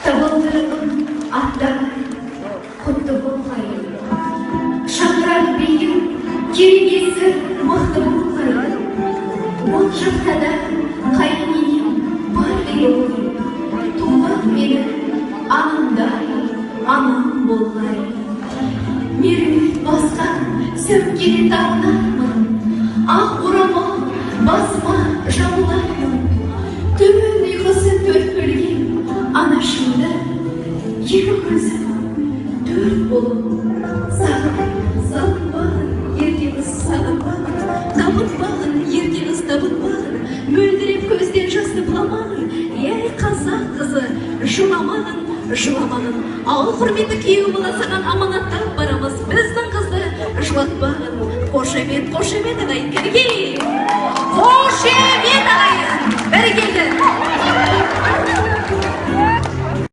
Табылдырдым аттар құтты болғай. Шаңырақ бейім керегесі мықты болғай. Ол жақта да қайыненем бар еді. Туған мені анамдай анам болғай. Меруерт басқан сөмкеде тағынармын. Ақ орамал басыма жамылармын. Түн ұйқысы төрт бөлген анашымды екі көзім төрт болып сағынбағын, ертеңіз сағынбағын, табынбағын, ертеңіз табынбағын, мөлдіреп көзден жасты бұламағын. Ей қазақ қызы, жыламағын, ал құрметті күйеу бала саған аманаттап барамыз. Біздің қызды жылатпағын. Қошемет ағайын, бәрекелді. Қошемет ағайын, бәрекелді.